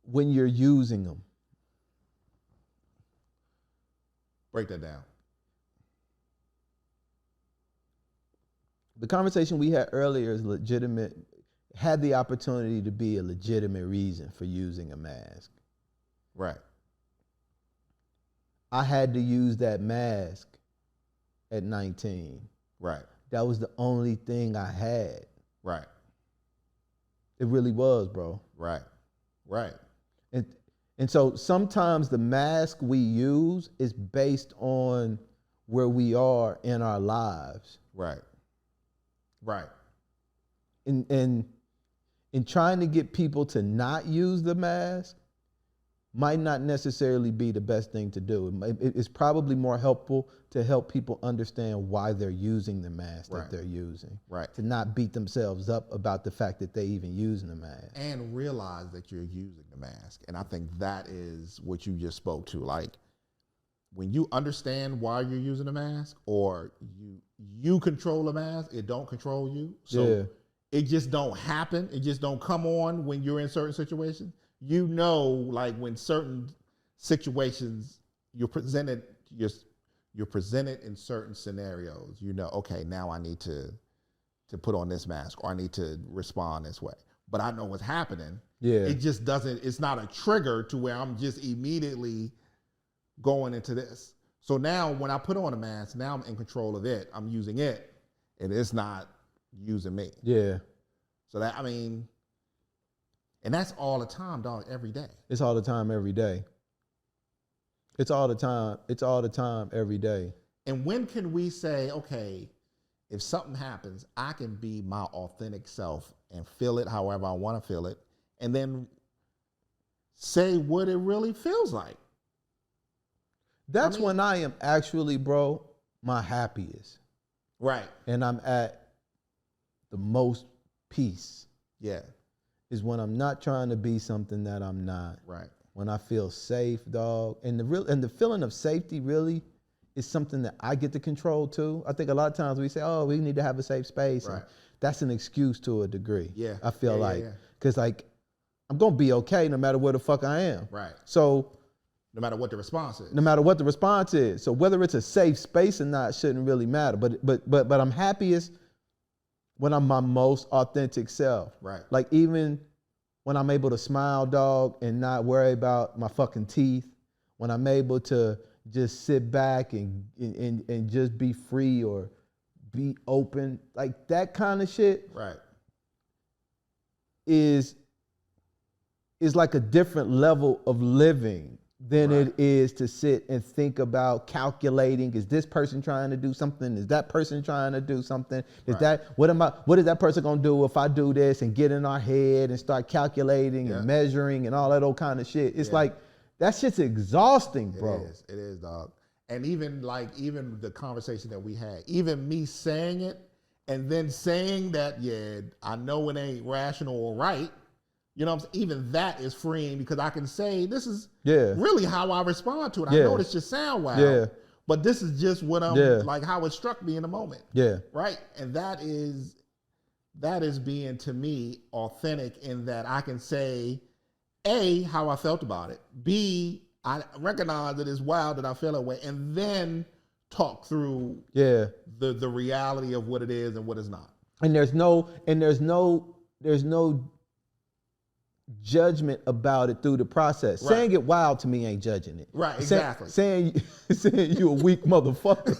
when you're using them. Break that down. The conversation we had earlier is legitimate, had the opportunity to be a legitimate reason for using a mask. Right. I had to use that mask at 19. Right. That was the only thing I had. Right. It really was, bro. Right. Right. And so sometimes the mask we use is based on where we are in our lives. Right. Right. And in trying to get people to not use the mask might not necessarily be the best thing to do. It's probably more helpful to help people understand why they're using the mask that they're using. Right. To not beat themselves up about the fact that they even using the mask. And realize that you're using the mask. And I think that is what you just spoke to. Like, when you understand why you're using the mask, or you control the mask, it don't control you. So it just don't happen. It just don't come on when you're in certain situations. You know, like when certain situations you're presented in certain scenarios, you know, okay, now I need to put on this mask, or I need to respond this way. But I know what's happening. Yeah. It just doesn't, it's not a trigger to where I'm just immediately going into this. So now when I put on a mask, now I'm in control of it. I'm using it, and it's not using me. Yeah. So that, I mean, and that's all the time, dog, every day. It's all the time, every day. It's all the time. It's all the time, every day. And when can we say, okay, if something happens, I can be my authentic self and feel it however I want to feel it, and then say what it really feels like? That's when I am actually, bro, my happiest. Right. And I'm at the most peace. Yeah. Is when I'm not trying to be something that I'm not. Right. When I feel safe, dog. And the feeling of safety really is something that I get to control too. I think a lot of times we say, oh, we need to have a safe space. Right. And that's an excuse to a degree. Yeah. I feel because like I'm gonna be okay no matter where the fuck I am. Right. So no matter what the response is. No matter what the response is. So whether it's a safe space or not shouldn't really matter. But I'm happiest when I'm my most authentic self. Right. Like even when I'm able to smile, dog, and not worry about my fucking teeth. When I'm able to just sit back and just be free or be open. Like that kind of shit. Right. Is like a different level of living than it is to sit and think about calculating, is this person trying to do something? Is that person trying to do something? Is what is that person gonna do if I do this, and get in our head and start calculating and measuring and all that old kind of shit? It's like, that shit's exhausting, bro. It is, dog. And even the conversation that we had, even me saying it and then saying that, I know it ain't rational or right. You know what I'm saying? Even that is freeing, because I can say, this is really how I respond to it. I know this just sound wild, but this is just what I'm like, how it struck me in the moment. Yeah. Right. And that is being, to me, authentic, in that I can say, A, how I felt about it. B, I recognize that it's wild that I feel that way, and then talk through the reality of what it is and what it's not. And there's no judgment about it through the process. Right. Saying it wild to me ain't judging it. Right, exactly. Saying you a weak motherfucker.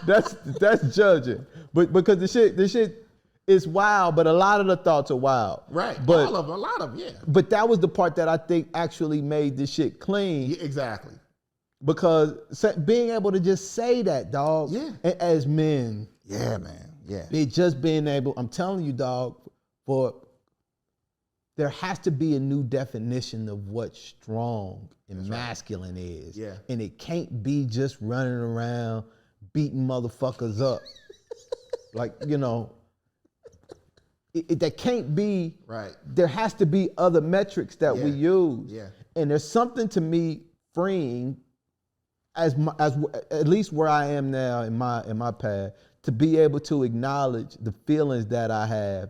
that's judging. But because the shit is wild, but a lot of the thoughts are wild. Right. But a lot of yeah. But that was the part that I think actually made this shit clean. Yeah, exactly. Because being able to just say that, dog, as men. Yeah, man. Yeah. Just being able, I'm telling you, dog, there has to be a new definition of what strong and masculine is. Yeah. And it can't be just running around beating motherfuckers up. Like, you know, that can't be. Right. There has to be other metrics that we use. Yeah. And there's something to me freeing, as at least where I am now in my path, to be able to acknowledge the feelings that I have,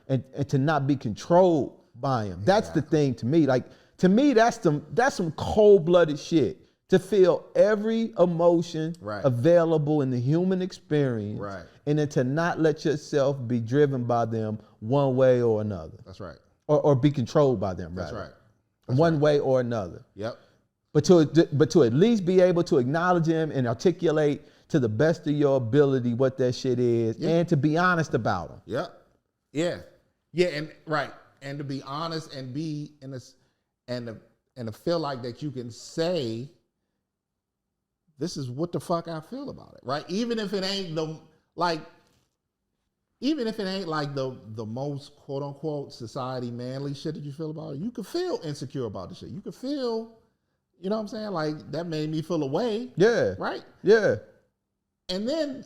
and to not be controlled by them. That's the thing to me. Like, to me, that's some cold-blooded shit. to feel every emotion right. available in the human experience, right. and then to not let yourself be driven by them one way or another. That's right. Or be controlled by them, That's rather. right. That's one right. way or another. Yep. But to at least be able to acknowledge them and articulate to the best of your ability what that shit is, and to be honest about them. Yep. Yeah. Yeah, and right. And to be honest and be in this and to feel like that you can say, this is what the fuck I feel about it, right? Even if it ain't the most quote unquote society manly shit that you feel about it, you could feel insecure about the shit. You could feel, you know what I'm saying? Like, that made me feel away. Yeah. Right? Yeah. And then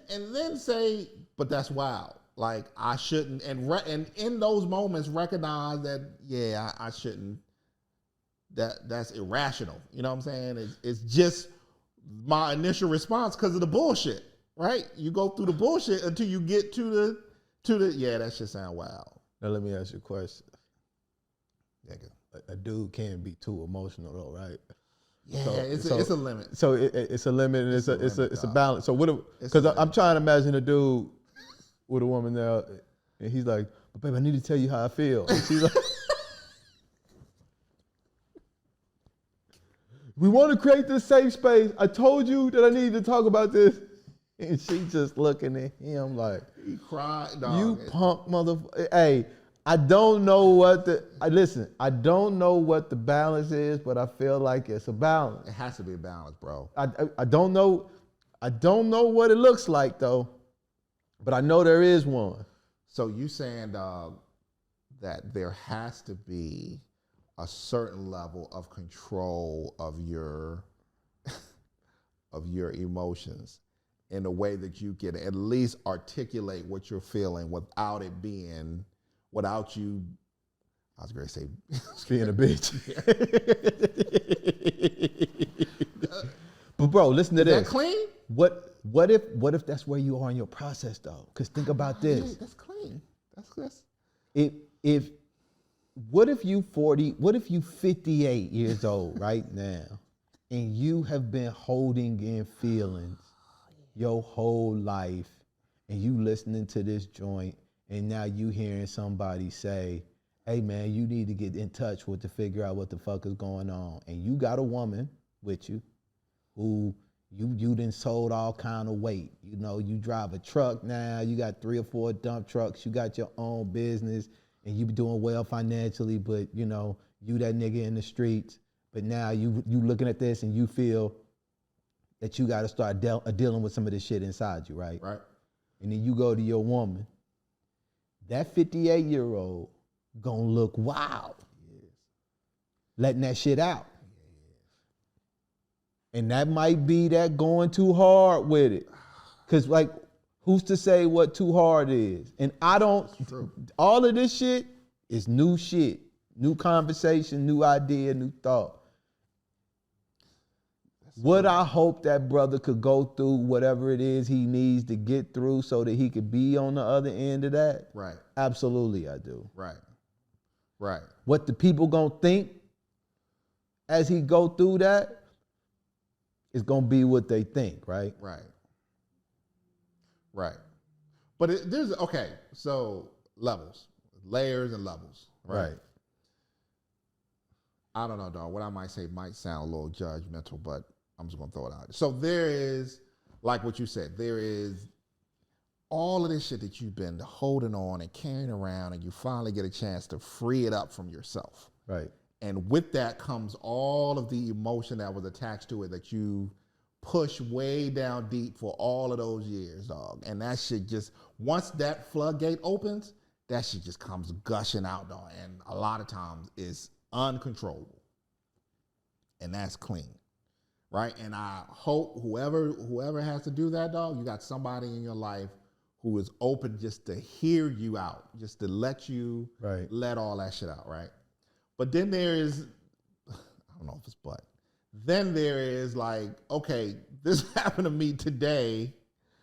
say, but that's wild. Like, I shouldn't, and in those moments recognize that, yeah, I shouldn't. That's irrational. You know what I'm saying? It's just my initial response because of the bullshit, right? You go through the bullshit until you get to the yeah, that shit sound wild. Now let me ask you a question. Yeah, a dude can't be too emotional though, right? Yeah, it's a limit. So it's a limit, and it's a balance. So what? Because I'm trying to imagine a dude with a woman now, and he's like, "But babe, I need to tell you how I feel." And she's like, "We want to create this safe space. I told you that I needed to talk about this," and she just looking at him like, he cried, dog. "You punk motherfucker!" Hey. I don't know what I don't know what the balance is, but I feel like it's a balance. It has to be a balance, bro. I don't know what it looks like though, but I know there is one. So you saying, dog, that there has to be a certain level of control of your emotions in a way that you can at least articulate what you're feeling without you, I was going to say, being a bitch. But bro, listen to this. Is that clean? What if that's where you are in your process though? Because think about this. Yeah, that's clean. That's. What if you 40? What if you 58 years old right now, and you have been holding in feelings your whole life, and you listening to this joint? And now you hearing somebody say, hey man, you need to get in touch to figure out what the fuck is going on. And you got a woman with you who you done sold all kind of weight. You know, you drive a truck now, you got 3 or 4 dump trucks, you got your own business, and you be doing well financially, but you know, you that nigga in the streets. But now you looking at this and you feel that you gotta start dealing with some of this shit inside you, right? Right. And then you go to your woman. That 58-year-old gonna look wild, letting that shit out. And that might be that going too hard with it. Cause like, who's to say what too hard is? And all of this shit is new shit, new conversation, new idea, new thought. Would I hope that brother could go through whatever it is he needs to get through so that he could be on the other end of that? Right. Absolutely, I do. Right. Right. What the people gonna think as he go through that is gonna be what they think, right? Right. Right. But there's, okay, so levels, layers and levels, right? I don't know, dog. What I might say might sound a little judgmental, but I'm just going to throw it out. So there is, like what you said, there is all of this shit that you've been holding on and carrying around, and you finally get a chance to free it up from yourself. Right. And with that comes all of the emotion that was attached to it that you push way down deep for all of those years, dog. And that shit just, once that floodgate opens, that shit just comes gushing out, dog. And a lot of times it's uncontrollable. And that's clean. Right? And I hope whoever has to do that, dog, you got somebody in your life who is open just to hear you out, just to let you let all that shit out, right? But then there is, I don't know if it's but, then there is like, okay, this happened to me today,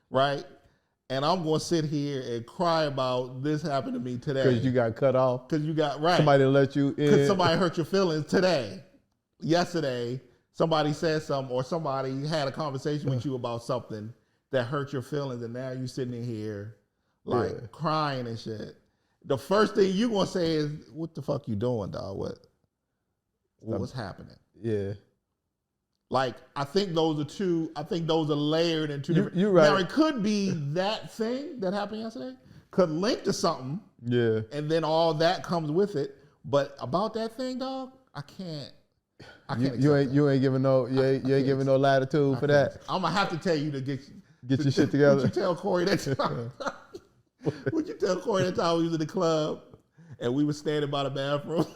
right? And I'm going to sit here and cry about this happened to me today. Because you got cut off? Because you got, right. Somebody let you in? Because somebody hurt your feelings today, yesterday, somebody said something or somebody had a conversation with you about something that hurt your feelings, and now you sitting in here like crying and shit. The first thing you gonna say is, "What the fuck you doing, dog? What's happening?" Yeah. Like, I think those are two. I think those are layered in two different. You're right. Now it could be that thing that happened yesterday could link to something. Yeah. And then all that comes with it. But about that thing, dog, I can't. You ain't giving no giving no latitude for that. I'm gonna have to tell you to get your shit together. Would you tell Corey that time? Would you tell Corey that time we was in the club and we were standing by the bathroom?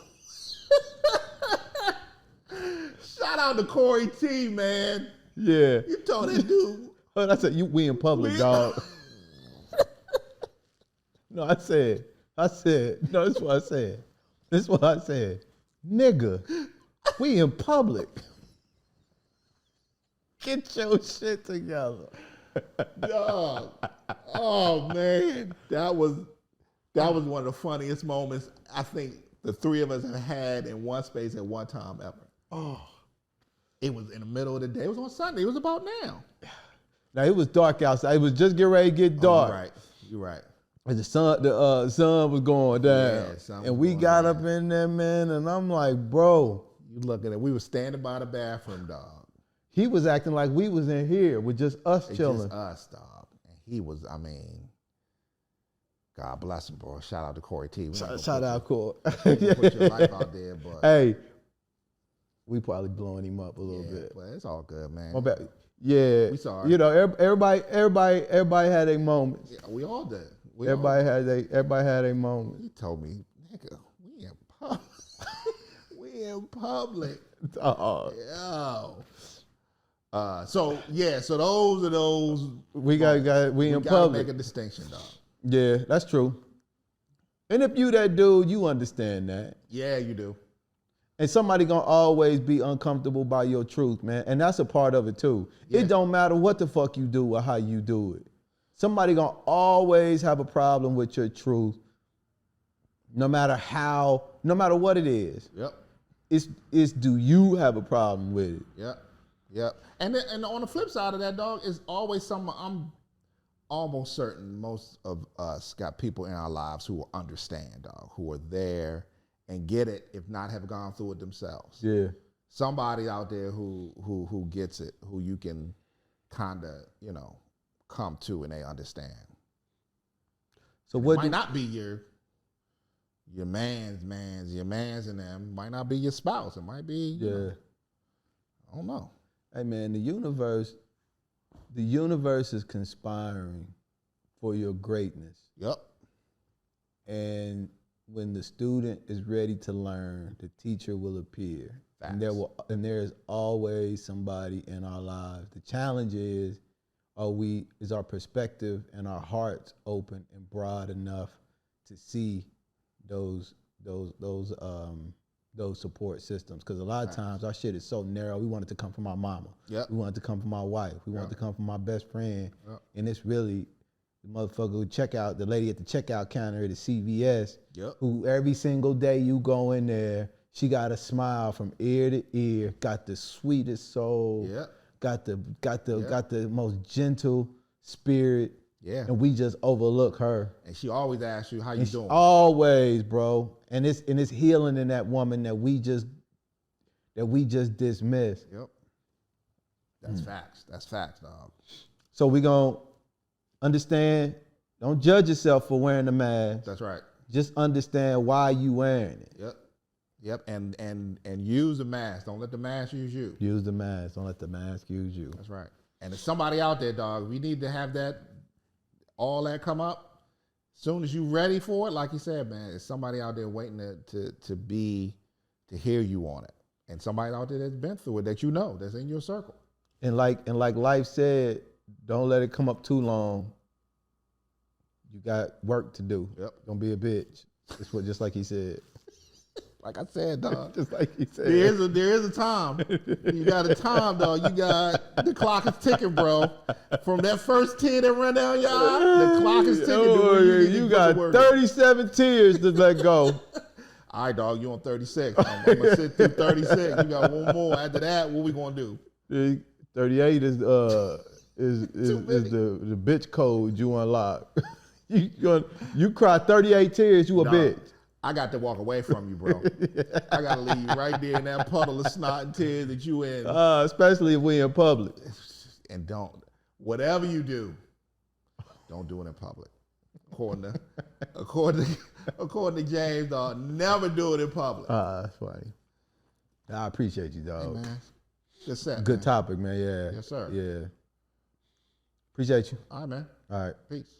Shout out to Corey T, man. Yeah. You told that dude. Oh, I said we in public, dog. No, I said, no, this is what I said. Nigga, we in public. Get your shit together. Dog. Oh man. That was one of the funniest moments I think the three of us have had in one space at one time ever. Oh. It was in the middle of the day. It was on Sunday. It was about now. Now it was dark outside. It was just getting ready to get dark. You're right. And the sun was going down. Yeah, and we got up in there, man, and I'm like, bro. You looking at, we were standing by the bathroom, dog. He was acting like we was in here with just us chilling. Just us, dog. And he was, God bless him, bro. Shout out to Corey T. Shout out, Corey. Put your life out there, but. Hey, we probably blowing him up a little bit. But it's all good, man. My bad. Yeah. We sorry. You know, everybody had their moments. Yeah, we all did. Everybody had a moment. He told me, nigga, we in public. We in public. Yo. So those are those. We in public. Make a distinction, dog. Yeah, that's true. And if you that dude, you understand that. Yeah, you do. And somebody gonna always be uncomfortable by your truth, man. And that's a part of it too. Yeah. It don't matter what the fuck you do or how you do it. Somebody gonna always have a problem with your truth, no matter what it is. Yep. It's do you have a problem with it? Yep. And on the flip side of that, dog, is always something I'm almost certain most of us got people in our lives who will understand, dog, who are there and get it, if not have gone through it themselves. Yeah. Somebody out there who gets it, who you can kind of, come to and they understand. So what might not be your man's and them. Might not be your spouse. It might be, I don't know. Hey man, the universe is conspiring for your greatness. Yep. And when the student is ready to learn, the teacher will appear. Facts. And there is always somebody in our lives. The challenge is our perspective and our hearts open and broad enough to see those support systems? Because a lot of times our shit is so narrow. We want it to come from our mama. Yep. We want it to come from my wife. We want it to come from my best friend. Yep. And it's really the motherfucker who the lady at the checkout counter at the CVS, who every single day you go in there, she got a smile from ear to ear, got the sweetest soul, got the most gentle spirit. Yeah. And we just overlook her. And she always asks you, how you doing? Always, bro. And it's healing in that woman that we just dismiss. Yep. That's facts. That's facts, dog. So we gonna understand, don't judge yourself for wearing the mask. That's right. Just understand why you wearing it. Yep. And use the mask. Don't let the mask use you. Use the mask. Don't let the mask use you. That's right. And if somebody out there, dog, we need to have all that come up. As soon as you ready for it, like you said, man, there's somebody out there waiting to hear you on it. And somebody out there that's been through it that that's in your circle. And like life said, don't let it come up too long. You got work to do. Yep. Don't be a bitch. Just like he said. Like I said, dog. Just like he said. There is a time. You got a time, dog. The clock is ticking, bro. From that first tear that ran down your eye, the clock is ticking. You got 37 tears to let go. All right, dog, you on 36. I'm gonna sit through 36. You got one more. After that, what we gonna do? 38 is the bitch code you unlock. you cry 38 tears, you a bitch. I got to walk away from you, bro. I gotta leave you right there in that puddle of snot and tears that you in. Especially if we in public. And whatever you do, don't do it in public. According to James, dog, never do it in public. That's funny. I appreciate you, dog. Hey, man. Good man. Topic, man. Yeah. Yes, sir. Yeah. Appreciate you. All right, man. All right. Peace.